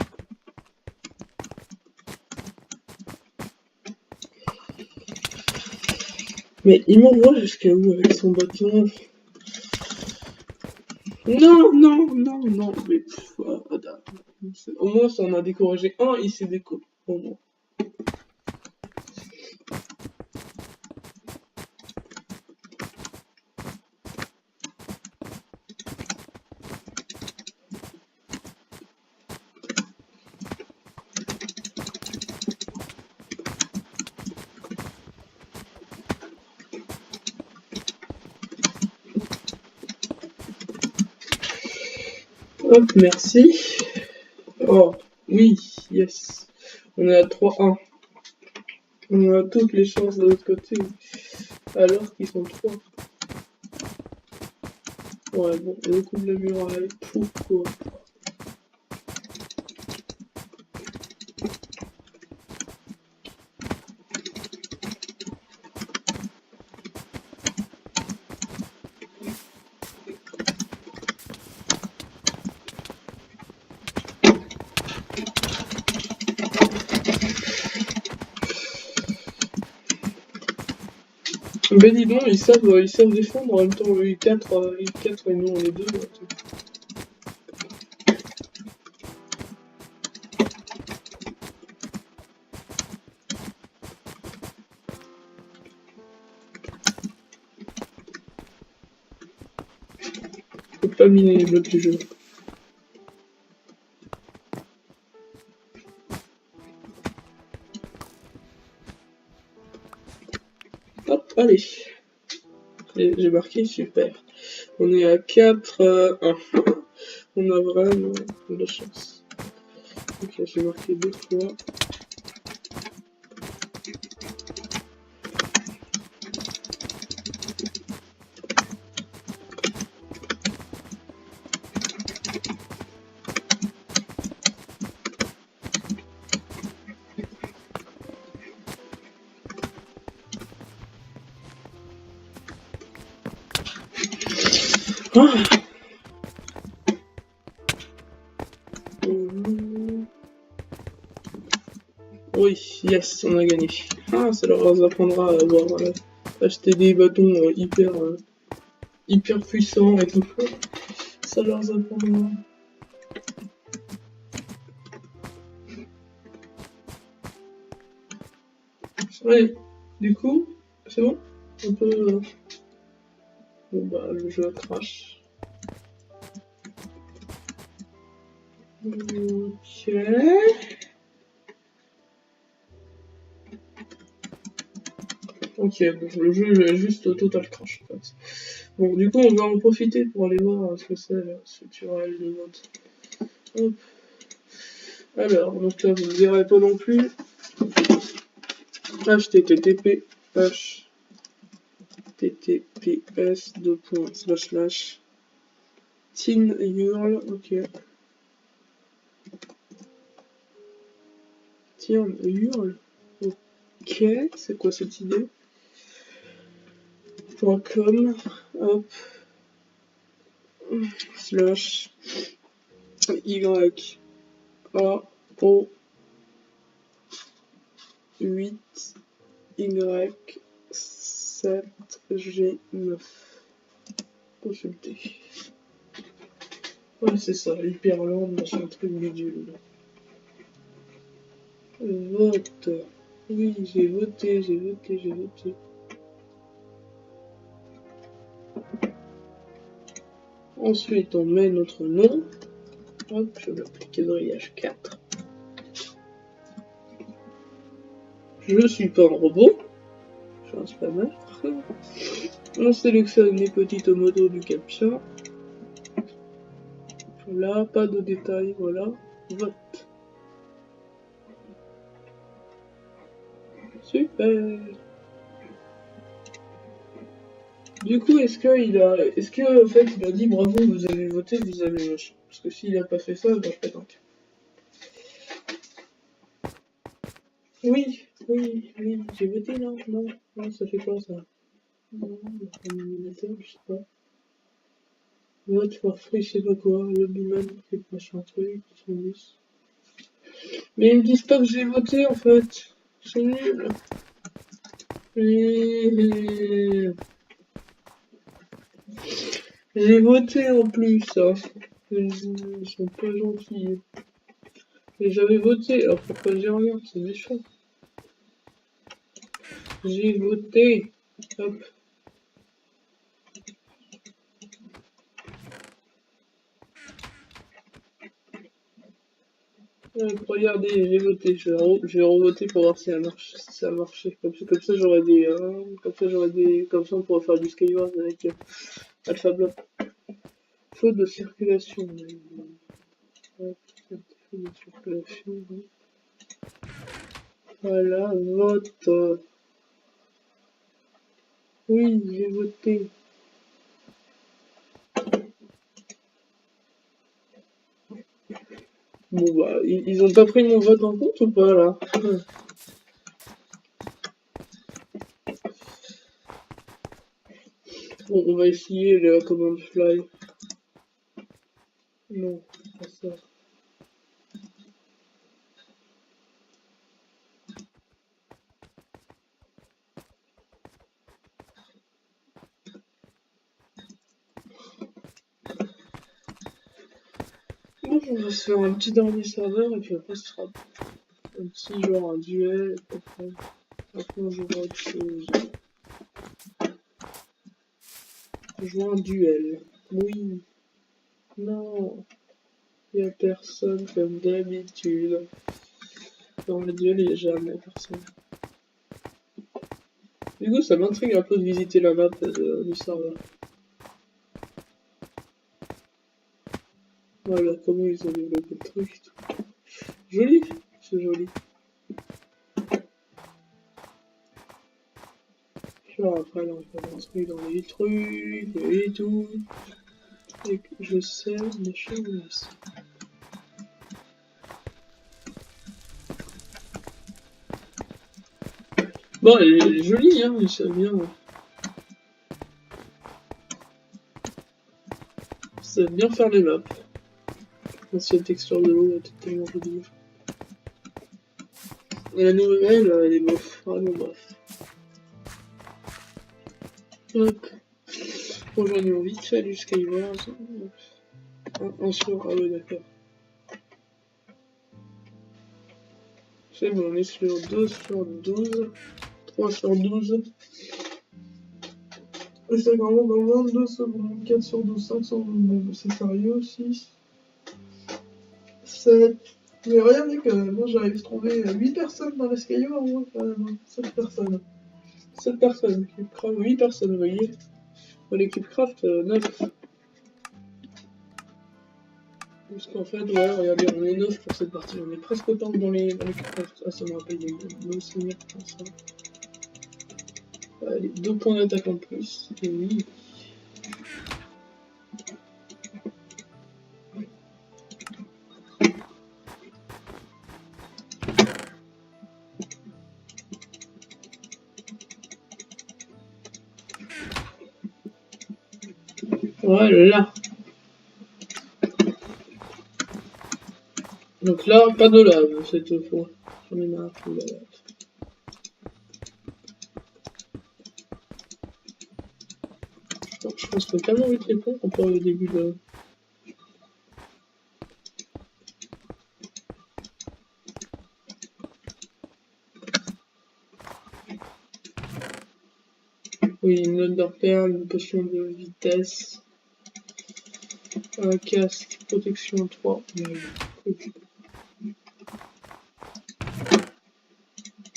Mais il m'envoie jusqu'à où avec son bâton? Non, non, non, non, mais pff, au moins ça en a découragé un, il s'est déco. Au moins. Hop, merci. Oh, oui, yes. On est à 3-1. On a toutes les chances de l'autre côté. Alors qu'ils sont 3. Ouais, bon, le coup de la muraille. Pourquoi? Ben dis donc, ils savent défendre en même temps, eux, 4 et nous on est 2. Faut pas miner les blocs du jeu. Hop, allez. J'ai marqué, super. On est à 4-1. On a vraiment de la chance. Ok, j'ai marqué 2 fois. Ah. Oui, yes, on a gagné. Ah, ça leur apprendra à avoir acheté des bâtons hyper puissants et tout. Ça leur apprendra. Allez, du coup, c'est bon? On peut... Bon bah, le jeu a crash. Ok... Ok, bon, le jeu est juste total crash en fait. Bon, du coup, on va en profiter pour aller voir ce que c'est la structurelle de vote. Hop. Alors, donc là, vous ne verrez pas non plus. http https:// tinurl, ok. Tiens, hurle. Ok, c'est quoi cette idée? .com, hop, slash, y, a, o, 8, y, 7, g, 9. Consulter. Ouais, c'est ça, Hyperland, machin truc bidule. Vote. Oui, j'ai voté, j'ai voté, j'ai voté. Ensuite, on met notre nom. Hop, je vais appliquer quadrillage 4. Je suis pas un robot. Je suis un spammer. On sélectionne les petites motos du CAPTCHA. Voilà, pas de détails, voilà. Vote. Super. Du coup, est-ce que en fait, il a dit bravo, vous avez voté, vous avez machin. Parce que s'il a pas fait ça, bah, je pétanque. Oui, j'ai voté, non, ça fait quoi ça? Non, je sais pas. Vote for free, je sais pas quoi, lobbyman, fait machin truc, 70. Mais ils me disent pas que j'ai voté en fait. C'est nul. J'ai voté en plus, hein. Ils sont pas gentils. Et j'avais voté, alors pourquoi j'ai rien? C'est méchant. J'ai voté. Hop. Regardez, j'ai voté. Je vais revoter pour voir si ça marche. Si ça a marché. Comme ça j'aurais des. Comme ça on pourrait faire du Skyward avec Alpha Block. Faute de circulation. Faute de circulation. Voilà, vote. Oui, j'ai voté. Bon bah, ils ont pas pris mon vote en compte ou pas là? Bon, on va essayer la commande fly. Non, pas ça. Bon, on va se faire un petit dernier serveur et puis après ce sera un petit genre un duel. Après on jouera autre chose. Jouer un duel. Oui. Non. Y a personne comme d'habitude. Dans le duel, il n'y a jamais personne. Du coup, ça m'intrigue un peu de visiter la map du serveur. Voilà, comment ils ont développé le truc et tout. Joli, c'est joli. Genre après, là, on peut rentrer dans les trucs et tout. Et que je sais, les choses. Bon, elle est jolie, hein, c'est bien. Ça bien faire les maps. L'ancienne texture de l'eau était tellement jolie. Et la nouvelle, elle est bof. Vraiment bof. Hop. Rejoignons vite fait du Skyward. Un sur. Ah ouais, d'accord. C'est bon, on est sur 2 sur 12. 3 sur 12. Et c'est vraiment dans 22 secondes. 4 sur 12, 5 sur 12. C'est sérieux, 6. 7. Mais regardez quand même, moi j'arrive à trouver 8 personnes dans les Skyward, moi quand même. 7 personnes. 7 personnes. 8 personnes, vous voyez. L'équipe craft, 9. Parce qu'en fait, ouais, regardez, on est 9 pour cette partie. On est presque autant que dans l'équipe craft. Ah, ça me rappelle des bons souvenirs pour ça. Allez, 2 points d'attaque en plus. Et oui. Voilà. Donc là, pas de lave cette fois. J'en ai marre de la lave. Donc, je pense que tellement vite répondre comparé au début de... Oui, une note de repère, une potion de vitesse, un casque, protection 3.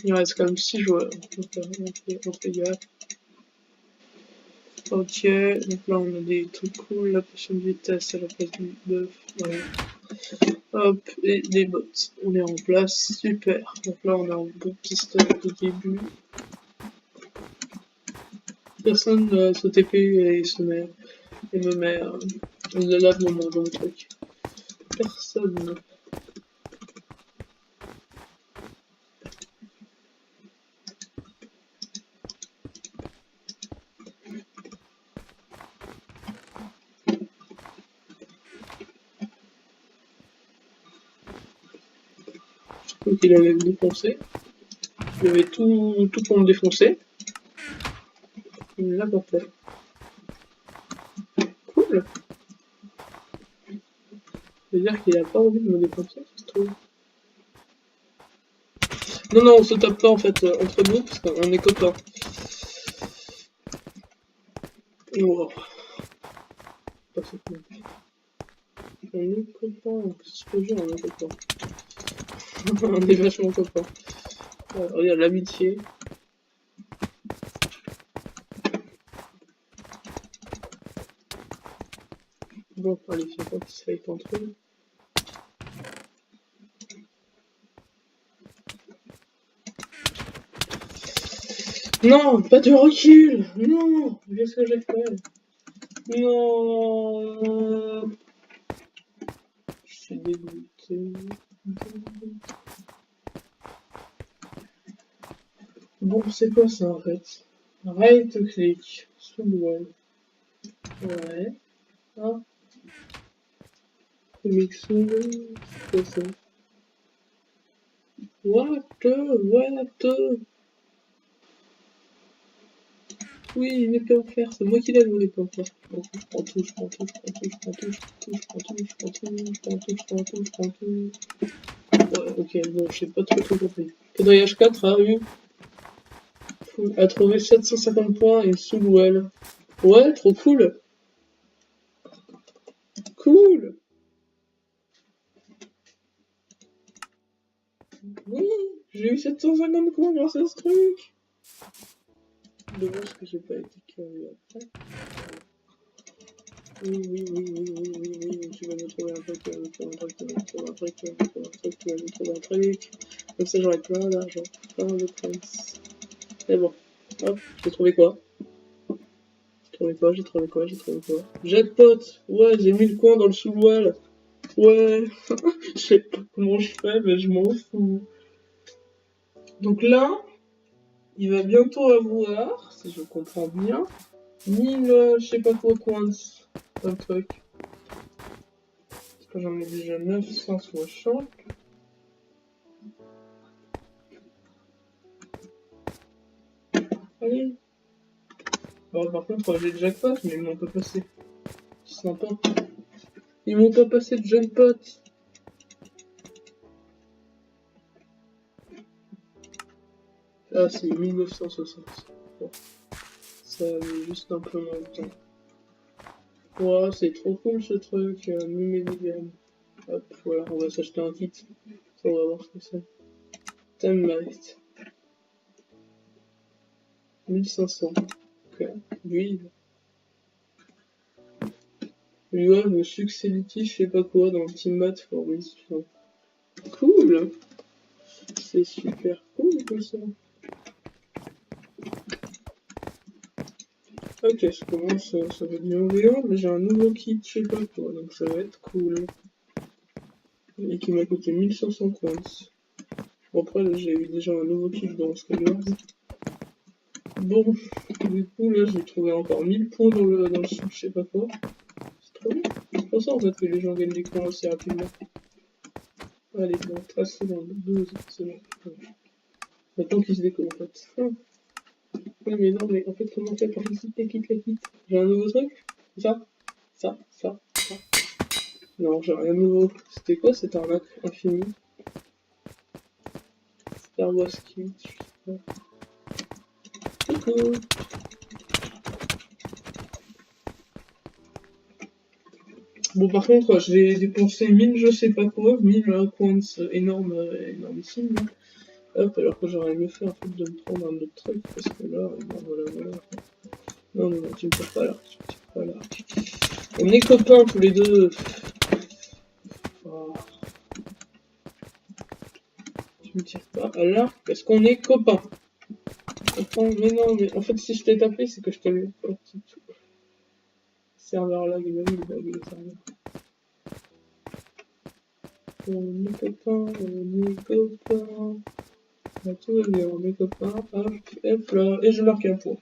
Il reste quand même 6 joueurs, donc on fait gaffe. Ok, donc là on a des trucs cool, la potion de vitesse à la place du buff, voilà. Hop, et des bots, on les remplace, super. Donc là on a un bon petit stock de début. Personne se TP et se met, et me met de lave dans le truc. Personne. Donc il allait me défoncer. Il avait tout pour me défoncer. Il me l'a pas fait. Cool. C'est-à-dire qu'il a pas envie de me défoncer, ça se trouve. Non, non, on se tape pas en fait entre nous parce qu'on est copains. Wow. Pas cette map. On est copains, qu'est-ce que je dis, on est copains. On est vachement copains. Regarde l'amitié. Bon, allez, c'est pas qu'ils se fight entre eux. Non, pas de recul. Non, qu'est-ce que j'ai fait? Non. Je suis dégoûté. Bon, c'est quoi ça en fait? Right click, sous le wall. Ouais. Ah. Mixing. C'est quoi ça? What? Oui, une épée en fer, c'est moi qui l'ai, mon épée en fer. Je prends tout, je prends tout, je prends tout, je prends tout, je prends tout, je prends tout, je prends tout, je prends tout, je prends tout, je prends tout. Ouais, ok, bon, je sais pas trop compris. Quadrillage 4 a eu a trouvé 750 points et sous l'ouel. Ouais, trop cool. Cool. Oui, j'ai eu 750 points grâce à ce truc. Dommage que j'ai pas été curieux après. Oui, tu vas me trouver un truc, tu vas me trouver un truc, tu vas me trouver un truc, tu vas me trouver un truc, tu vas me trouver un truc. Comme ça j'aurai plein d'argent, plein de prince. Mais bon, hop, j'ai trouvé quoi? J'ai trouvé quoi? Jackpot! Ouais, j'ai mis le coin dans le sous-voile. Ouais, je sais pas comment je fais, mais je m'en fous. Donc là, il va bientôt avoir, si je comprends bien, 1000, je sais pas quoi coins, un truc. Parce que j'en ai déjà 960. Allez. Bon, par contre, j'ai le jackpot, mais ils m'ont pas passé. C'est sympa. Ils m'ont pas passé de jackpot. Ah, c'est 1960. Bon. Ça met juste un peu moins de temps. Wow, c'est trop cool ce truc. Numédigram. Hop, voilà, on va s'acheter un kit. Ça, on va voir ce que c'est. Time Light. 1500. Ok. Lui, you have a successity, je sais pas quoi, dans le team mat for this. Cool. C'est super cool tout ça. Ok, je commence, ça va bien bien, mais j'ai un nouveau kit, je sais pas quoi, donc ça va être cool. Et qui m'a coûté 1500 coins. Bon, après, j'ai eu déjà un nouveau kit dans Skyward. Bon, du coup, là, j'ai trouvé encore 1000 points dans le sous, je sais pas quoi. pour ça en fait que les gens gagnent des coins assez rapidement. Allez, bon, 13 secondes, 12, c'est bon. Maintenant qu'il se décolle en fait. Oui, mais non, mais en fait, comment on fait pour quitter, quitte la quitte? J'ai un nouveau truc? Ça? Ça? Ça? Ça? Non, j'ai rien de nouveau. C'était quoi cette arnaque infinie? Star Wars Kit, je sais pas. Coucou! Bon, par contre, j'ai dépensé 1000 je sais pas quoi, 1000 coins énormes, énormissimes, là. Hop, alors que j'aurais mieux fait en fait de me prendre un autre truc, parce que là, ben, voilà, voilà. Non, non, non, tu me tires pas là, tu me tires pas là. On est copains tous les deux. Oh. Tu me tires pas là, parce qu'on est copains. Attends, mais non, mais en fait, si je t'ai tapé, c'est que je t'avais pas tout. Serveur lag, il m'a mis le serveur. On est copains, on est copains. Tout va bien, on est copains. Hop là, et je marque un point.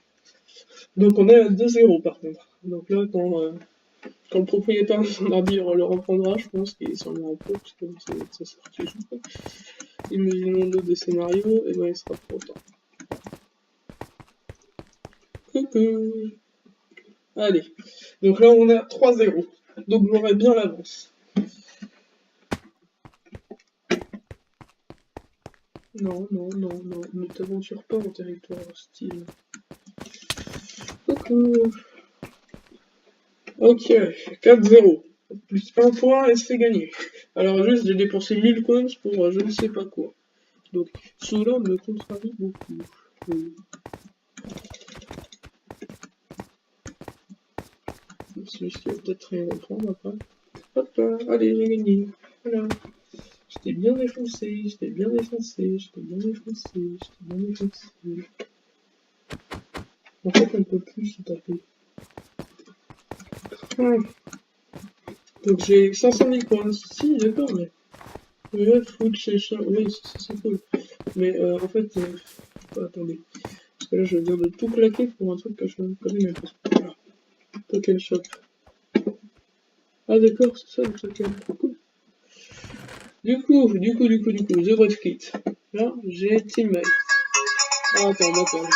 Donc on est à 2-0 par contre. Donc là, quand le propriétaire de son navire le reprendra, je pense qu'il s'en un peu, parce que ça va être sa sortie. Imaginons l'autre des scénarios, et ben il sera pas autant. Coucou. Allez. Donc là, on est à 3-0. Donc j'aurai bien l'avance. Non, non, non, non, ne t'aventure pas en territoire hostile. Coucou. Ok, 4-0. Plus un point et c'est gagné. Alors juste, j'ai dépensé 1000 coins pour je ne sais pas quoi. Donc cela me contrarie beaucoup. Oui. Celui-ci va peut-être rien reprendre après. Hop là, allez, j'ai gagné. Voilà. J'étais bien défoncé, j'étais bien défoncé, j'étais bien défoncé, j'étais bien défoncé. En fait, on peut plus se taper. Donc j'ai 500 000 coins. Si, d'accord, mais... Ouais, foot chez chat, oui, ça c'est cool. Mais en fait, attendez. Parce que là, je viens de tout claquer pour un truc que je ne connais même pas. Voilà. Token shop. Ah d'accord, c'est ça le token. Cool. Du coup, The Great Kit. Là, j'ai Teammate. Ah, attends.